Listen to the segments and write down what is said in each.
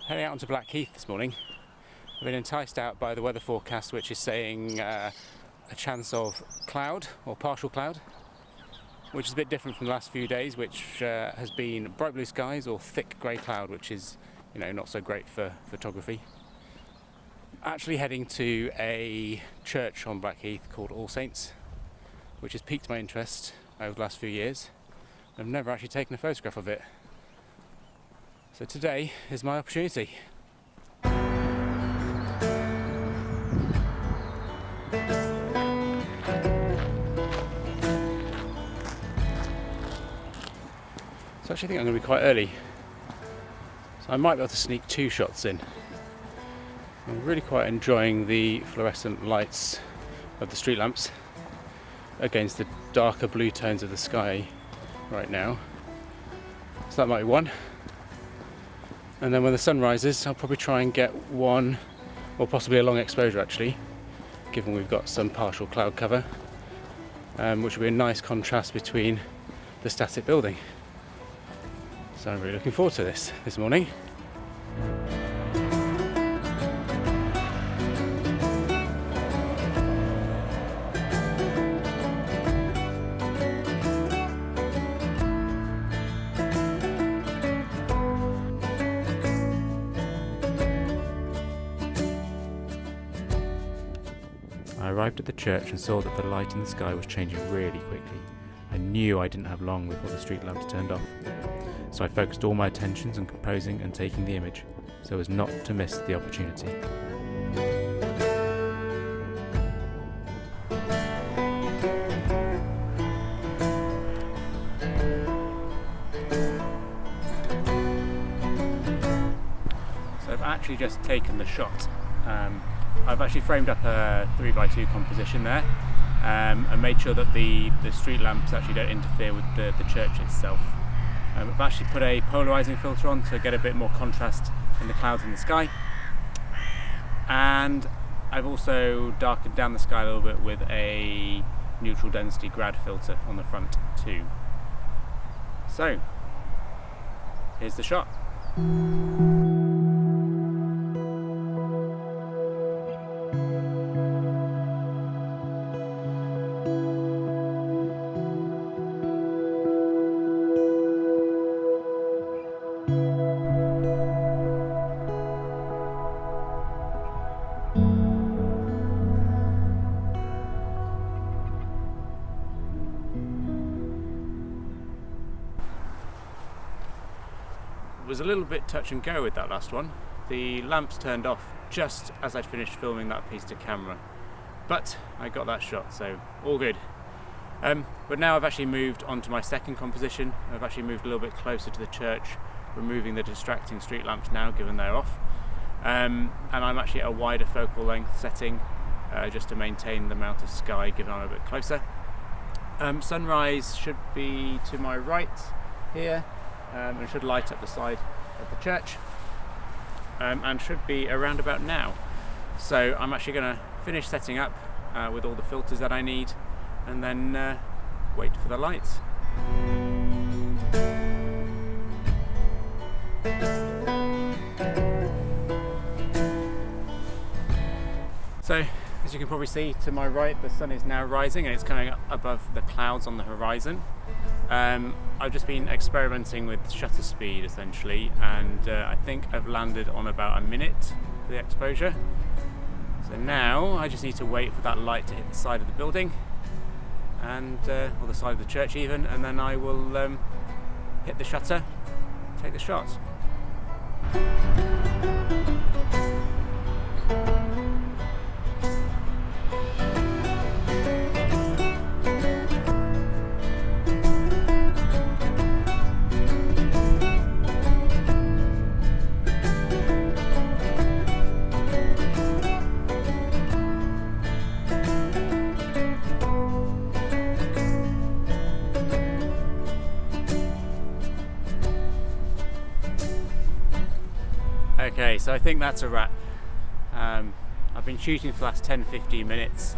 Heading out onto Blackheath this morning. I've been enticed out by the weather forecast, which is saying a chance of cloud or partial cloud, which is a bit different from the last few days, which has been bright blue skies or thick grey cloud, which is, not so great for photography. Actually heading to a church on Blackheath called All Saints, which has piqued my interest over the last few years. I've never actually taken a photograph of it. So today is my opportunity. So I actually think I'm going to be quite early. So I might be able to sneak 2 shots in. I'm really quite enjoying the fluorescent lights of the street lamps against the darker blue tones of the sky right now. So that might be one. And then when the sun rises, I'll probably try and get one, or possibly a long exposure actually, given we've got some partial cloud cover, which will be a nice contrast between the static building. So I'm really looking forward to this morning. I arrived at the church and saw that the light in the sky was changing really quickly. I knew I didn't have long before the street lamps turned off. So I focused all my attentions on composing and taking the image, so as not to miss the opportunity. So I've actually just taken the shot. I've actually framed up a 3x2 composition there and made sure that the street lamps actually don't interfere with the church itself. I've actually put a polarizing filter on to get a bit more contrast in the clouds in the sky, and I've also darkened down the sky a little bit with a neutral density grad filter on the front too. So here's the shot. Was a little bit touch and go with that last one. The lamps turned off just as I'd finished filming that piece to camera, but I got that shot, so all good. But now I've actually moved on to my second composition. I've actually moved a little bit closer to the church, removing the distracting street lamps now given they're off, and I'm actually at a wider focal length setting just to maintain the amount of sky given I'm a bit closer. Sunrise should be to my right here. It should light up the side of the church and should be around about now. So I'm actually going to finish setting up with all the filters that I need and then wait for the lights. So as you can probably see to my right, the sun is now rising and it's coming up above the clouds on the horizon. I've just been experimenting with shutter speed essentially, and I think I've landed on about a minute for the exposure. So now I just need to wait for that light to hit the side of the building and or the side of the church even, and then I will hit the shutter, take the shot. Okay, so I think that's a wrap. I've been shooting for the last 10-15 minutes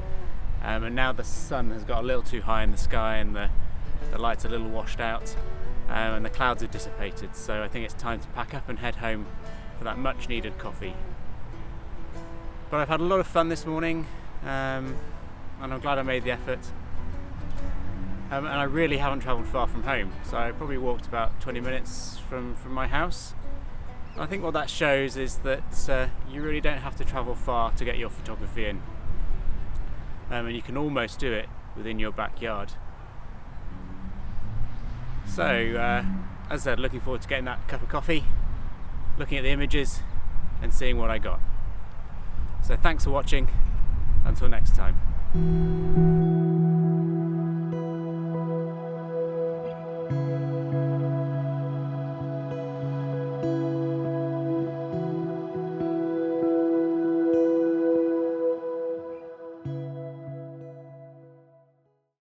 and now the sun has got a little too high in the sky and the light's a little washed out and the clouds have dissipated, so I think it's time to pack up and head home for that much needed coffee. But I've had a lot of fun this morning, and I'm glad I made the effort. And I really haven't travelled far from home, so I probably walked about 20 minutes from my house. And I think what that shows is that you really don't have to travel far to get your photography in, and you can almost do it within your backyard. So, as I said, looking forward to getting that cup of coffee, looking at the images and seeing what I got. So thanks for watching, until next time.